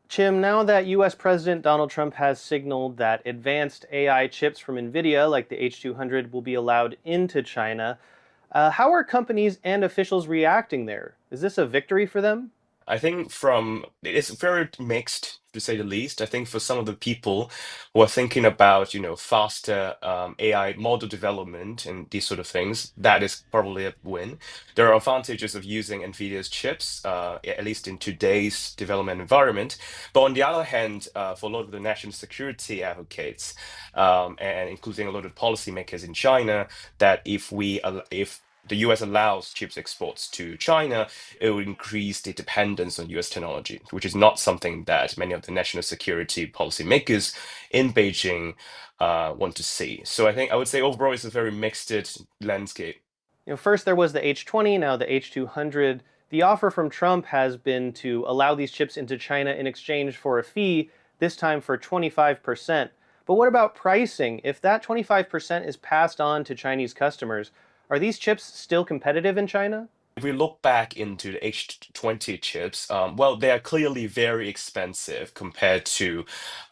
Chim, now that US President Donald Trump has signaled that advanced AI chips from Nvidia, like the H200, will be allowed into China, how are companies and officials reacting there? Is this a victory for them? I think from it's very mixed to say the least. I think for some of the people who are thinking about, faster AI model development and these sort of things, that is probably a win. There are advantages of using NVIDIA's chips, at least in today's development environment. But on the other hand, for a lot of the national security advocates, and including a lot of policymakers in China, that if the US allows chips exports to China, it will increase the dependence on US technology, which is not something that many of the national security policymakers in Beijing want to see. So I would say overall it's a very mixed landscape. First there was the H20, now the H200. The offer from Trump has been to allow these chips into China in exchange for a fee, this time for 25%. But what about pricing? If that 25% is passed on to Chinese customers, are these chips still competitive in China? If we look back into the H20 chips, well, they are clearly very expensive compared to,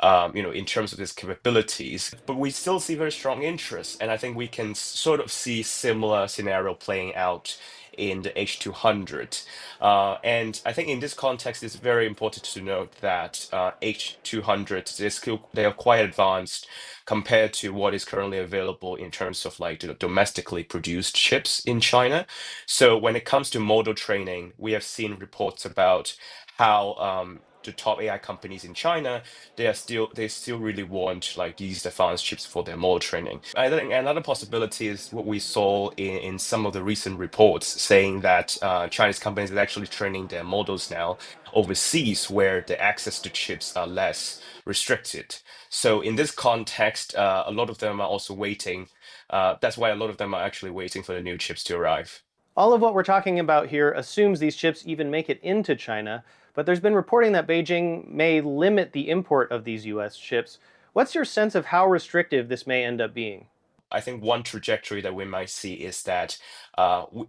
in terms of its capabilities. But we still see very strong interest, and I think we can sort of see similar scenario playing out in the H200. And I think in this context, it's very important to note that H200 they are quite advanced compared to what is currently available in terms of like domestically produced chips in China. So when it comes to model training, we have seen reports about how the top AI companies in China, they still really want like these advanced chips for their model training. I think another possibility is what we saw in some of the recent reports saying that Chinese companies are actually training their models now overseas where the access to chips are less restricted. So in this context, a lot of them are also waiting. That's why a lot of them are actually waiting for the new chips to arrive. All of what we're talking about here assumes these chips even make it into China, but there's been reporting that Beijing may limit the import of these US chips. What's your sense of how restrictive this may end up being? I think one trajectory that we might see is that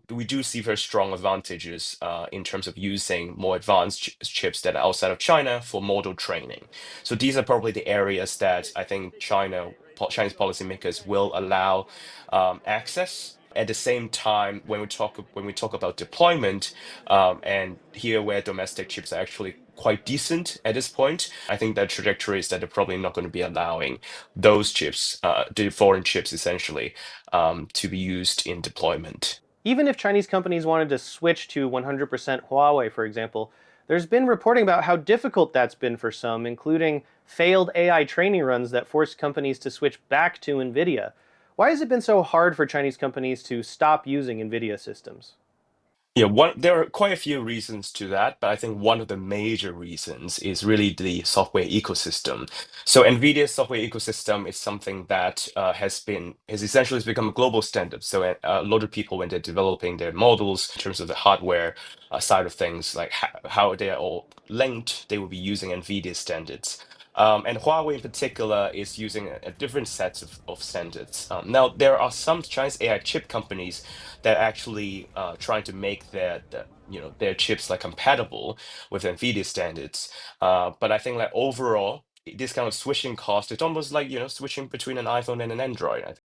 we do see very strong advantages in terms of using more advanced chips that are outside of China for model training. So these are probably the areas that I think Chinese policymakers will allow access. At the same time, when we talk about deployment, and here where domestic chips are actually quite decent at this point, I think that trajectory is that they're probably not going to be allowing those chips, the foreign chips essentially, to be used in deployment. Even if Chinese companies wanted to switch to 100% Huawei, for example, there's been reporting about how difficult that's been for some, including failed AI training runs that forced companies to switch back to Nvidia. Why has it been so hard for Chinese companies to stop using Nvidia systems? Yeah, there are quite a few reasons to that, but I think one of the major reasons is really the software ecosystem. So NVIDIA's software ecosystem is something that has essentially become a global standard. So a lot of people, when they're developing their models in terms of the hardware side of things, like how they are all linked, they will be using NVIDIA standards. And Huawei in particular is using a different set of standards. Now, there are some Chinese AI chip companies that actually trying to make their chips like compatible with NVIDIA standards. But I think like overall, this kind of switching cost, it's almost like switching between an iPhone and an Android.